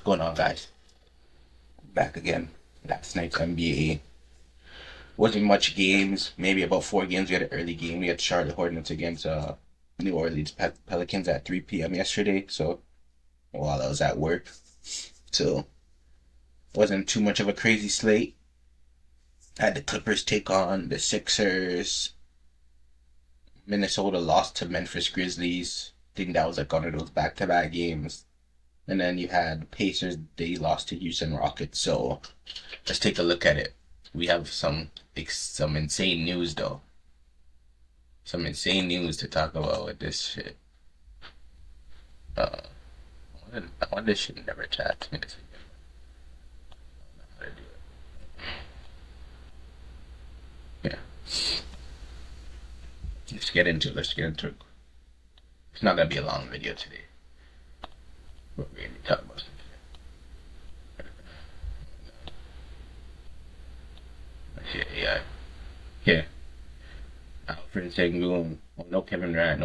going on, guys? Back again. Last night's NBA. Wasn't much games. Maybe about 4 games. We had an early game. We had Charlotte Hornets against New Orleans Pelicans at 3 p.m. yesterday. So while I was at work, so wasn't too much of a crazy slate. Had the Clippers take on the Sixers. Minnesota lost to Memphis Grizzlies. I think that was like one of those back-to-back games. And then you had Pacers, they lost to Houston Rockets. So let's take a look at it. We have some insane news though. Some insane news to talk about with this shit. I want this shit never chat to me this weekend. I don't know how to do it. Yeah. Let's get into it. It's not gonna be a long video today. What we're gonna talk about today. AI. Yeah. Alfred Sengun. Oh, no Kevin Durant.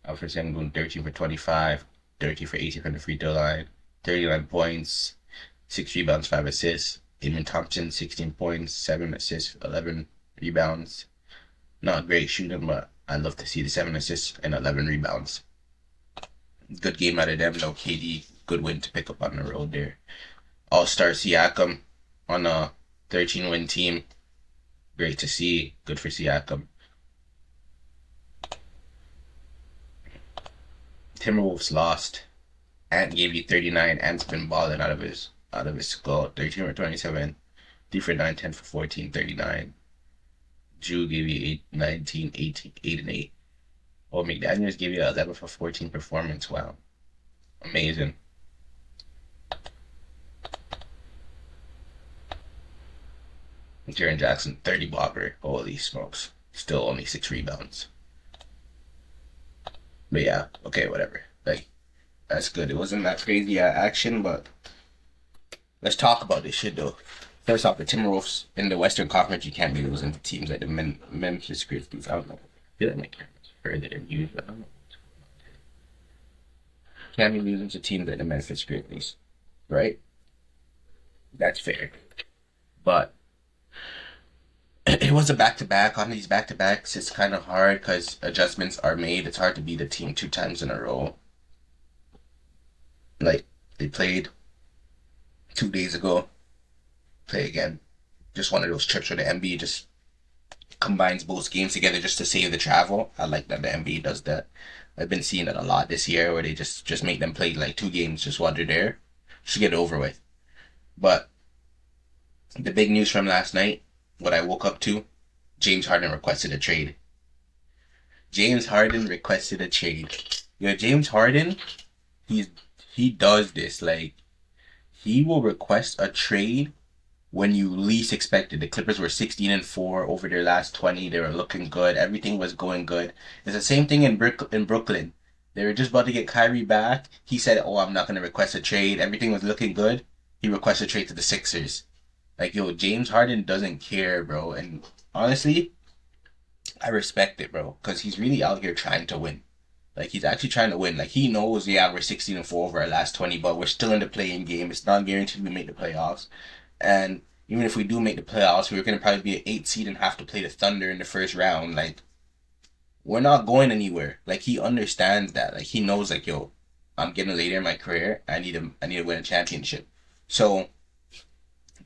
Alfred Sengun, 13 for 25, 30 for 18 from the free throw line, 39 points, 6 rebounds, 5 assists. Amen Thompson, 16 points, 7 assists, 11 rebounds. Not great shooting, but I'd love to see the 7 assists and 11 rebounds. Good game out of them. No KD. Good win to pick up on the road there. All-Star Siakam on a 13-win team. Great to see. Good for Siakam. Timberwolves lost. Ant gave you 39. Ant's been balling out of his skull. 13 for 27. 3 for 9, 10 for 14, 39. Drew gave you 8, 19, 18, 8 and 8. Oh, McDaniels gave you 11 for 14 performance. Wow. Amazing. Jaren Jackson, 30 blocker. Holy smokes. Still only 6 rebounds. But yeah, okay, whatever. Like, that's good. It wasn't that crazy action, but let's talk about this shit though. First off, the Timberwolves in the Western Conference, you can't be losing to teams like the Memphis Grizzlies. I don't know. I feel like my camera's further than usual. I don't know what's going on. Can't be losing to teams like the Memphis Grizzlies, right? That's fair. But it was a back-to-back. On these back-to-backs, it's kind of hard because adjustments are made. It's hard to beat a team 2 times in a row. Like, they played 2 days ago. Play again. Just one of those trips where the NBA just combines both games together just to save the travel. I like that the NBA does that. I've been seeing it a lot this year where they just make them play like 2 games just while they're there. Just get it over with. But the big news from last night, what I woke up to, James Harden requested a trade. James Harden requested a trade. Yo, James Harden, he does this. Like, he will request a trade when you least expect it. The Clippers were 16-4 over their last 20. They were looking good. Everything was going good. It's the same thing in Brooklyn. They were just about to get Kyrie back. He said, oh, I'm not going to request a trade. Everything was looking good. He requested a trade to the Sixers. Like, yo, James Harden doesn't care, bro. And honestly, I respect it, bro. Because he's really out here trying to win. Like, he's actually trying to win. Like, he knows, yeah, we're 16-4 over our last 20, but we're still in the play-in game. It's not guaranteed we make the playoffs. And even if we do make the playoffs, we're going to probably be an 8 seed and have to play the Thunder in the first round. Like, we're not going anywhere. Like, he understands that. Like, he knows, like, yo, I'm getting later in my career. I need to win a championship. So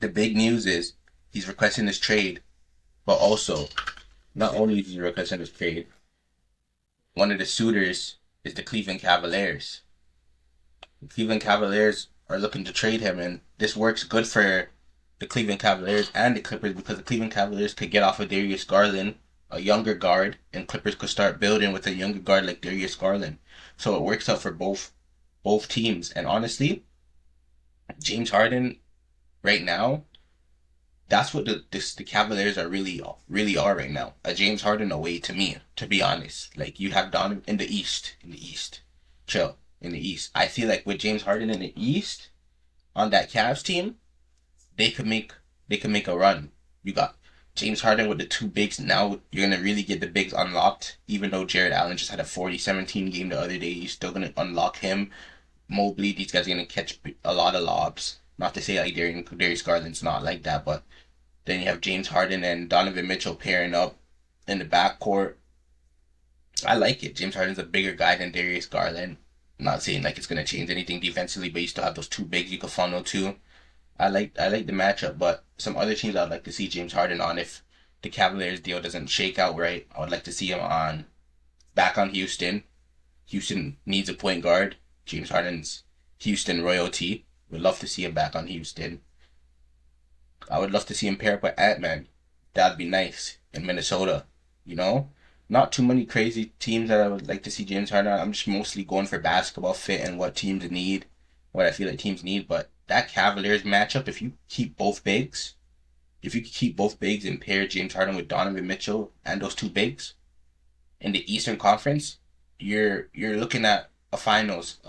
the big news is he's requesting this trade, but also, not only is he requesting this trade, one of the suitors is the Cleveland Cavaliers. The Cleveland Cavaliers are looking to trade him, and this works good for the Cleveland Cavaliers and the Clippers because the Cleveland Cavaliers could get off of Darius Garland, a younger guard, and Clippers could start building with a younger guard like Darius Garland. So it works out for both teams. And honestly, James Harden right now, that's what the Cavaliers are really are right now. A James Harden away to me, to be honest. Like, you have Donovan in the East. Chill. In the East. I feel like with James Harden in the East, on that Cavs team, they could make a run. You got James Harden with the 2 bigs. Now you're going to really get the bigs unlocked. Even though Jared Allen just had a 40-17 game the other day, you're still going to unlock him. Mobley, these guys are gonna catch a lot of lobs. Not to say like Darius Garland's not like that, but then you have James Harden and Donovan Mitchell pairing up in the backcourt. I like it. James Harden's a bigger guy than Darius Garland. I'm not saying like it's gonna change anything defensively, but you still have those two bigs you can funnel to. I like the matchup, but some other teams I'd like to see James Harden on if the Cavaliers deal doesn't shake out right. I would like to see him on back on Houston. Houston needs a point guard. James Harden's Houston royalty. Would love to see him back on Houston. I would love to see him pair up with Ant-Man. That'd be nice in Minnesota. You know? Not too many crazy teams that I would like to see James Harden on. I'm just mostly going for basketball fit and what teams need, what I feel like teams need. But that Cavaliers matchup, if you keep both bigs and pair James Harden with Donovan Mitchell and those two bigs in the Eastern Conference, you're looking at a finals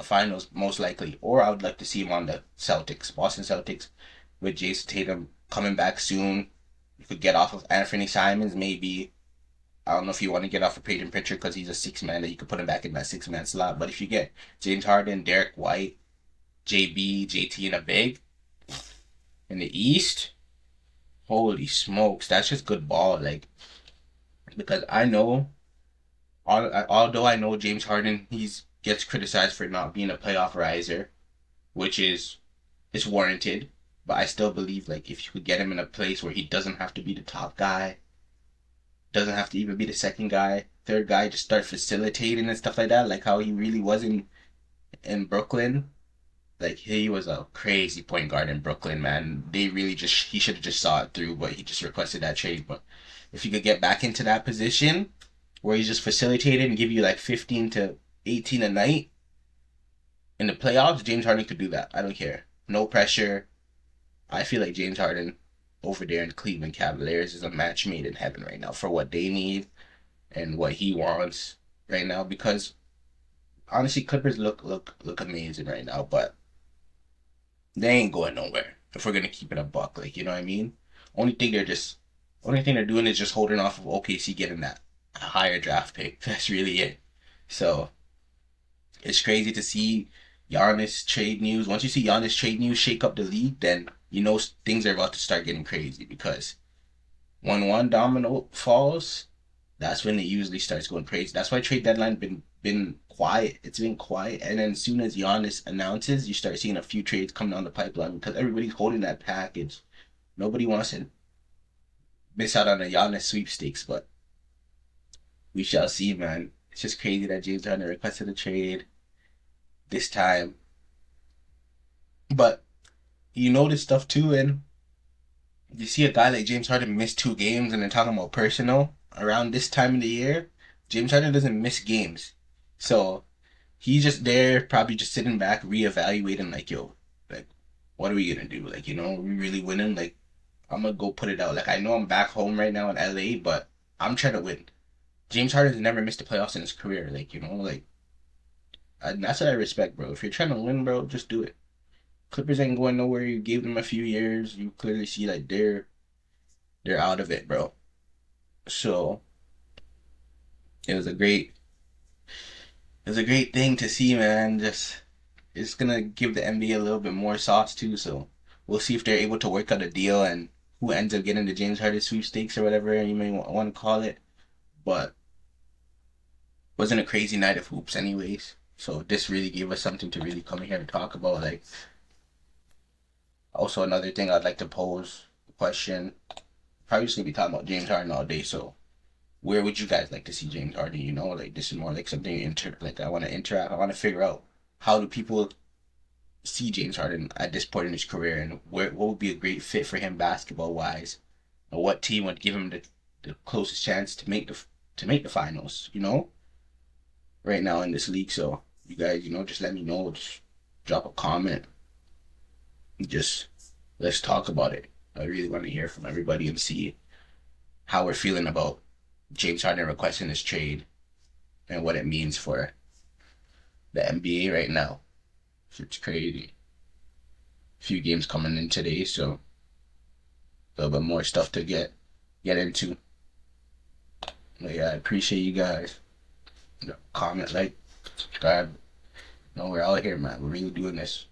most likely. Or I would like to see him on the Celtics, Boston Celtics, with Jason Tatum coming back soon. You could get off of Anthony Simons maybe. I don't know if you want to get off of Peyton Pritchard because he's a six man that you could put him back in that 6 man slot. But if you get James Harden, Derek White, JB, JT in a big in the East, holy smokes, that's just good ball. Like, because I know, although I know James Harden, he's gets criticized for not being a playoff riser, which is warranted. But I still believe like if you could get him in a place where he doesn't have to be the top guy, doesn't have to even be the second guy, third guy, just start facilitating and stuff like that, like how he really was in Brooklyn. Like he was a crazy point guard in Brooklyn, man. They really just he should have just saw it through, but he just requested that trade. But if you could get back into that position where he's just facilitated and give you like 15 to 18 a night in the playoffs, James Harden could do that. I don't care. No pressure. I feel like James Harden over there in the Cleveland Cavaliers is a match made in heaven right now for what they need and what he wants right now. Because honestly, Clippers look amazing right now, but they ain't going nowhere if we're gonna keep it a buck. Like, you know what I mean? Only thing they're doing is just holding off of OKC getting that higher draft pick. That's really it. So it's crazy to see Giannis trade news. Once you see Giannis trade news shake up the league, then you know things are about to start getting crazy because when one domino falls, that's when it usually starts going crazy. That's why trade deadline been quiet. It's been quiet, and then as soon as Giannis announces, you start seeing a few trades coming down the pipeline because everybody's holding that package. Nobody wants to miss out on a Giannis sweepstakes, but we shall see, man. It's just crazy that James Harden requested a trade this time. But you know this stuff too, and you see a guy like James Harden miss 2 games, and then talking about personal around this time of the year. James Harden doesn't miss games, so he's just there, probably just sitting back, reevaluating, like, yo, like, what are we gonna do? Like, are we really winning? Like, I'm gonna go put it out. Like, I know I'm back home right now in LA, but I'm trying to win. James Harden's never missed the playoffs in his career. Like, like, that's what I respect, bro. If you're trying to win, bro, just do it. Clippers ain't going nowhere. You gave them a few years. You clearly see like they're out of it, bro. So it was a great thing to see, man. Just it's gonna give the NBA a little bit more sauce too. So we'll see if they're able to work out a deal and who ends up getting the James Harden sweepstakes or whatever you may want to call it. But wasn't a crazy night of hoops, anyways. So this really gave us something to really come here and talk about. Like, also another thing I'd like to pose a question. Probably just gonna be talking about James Harden all day. So where would you guys like to see James Harden? Like this is more like something like I want to interact. I want to figure out how do people see James Harden at this point in his career, and what would be a great fit for him basketball wise, and what team would give him the closest chance to make the finals. Right now in this league. So you guys, just let me know. Just drop a comment. Just let's talk about it. I really want to hear from everybody and see how we're feeling about James Harden requesting this trade and what it means for the NBA right now. It's crazy. Few games coming in today, so a little bit more stuff to get into. But yeah, I appreciate you guys. Comment, like, subscribe. No, we're out here, man. We're really doing this.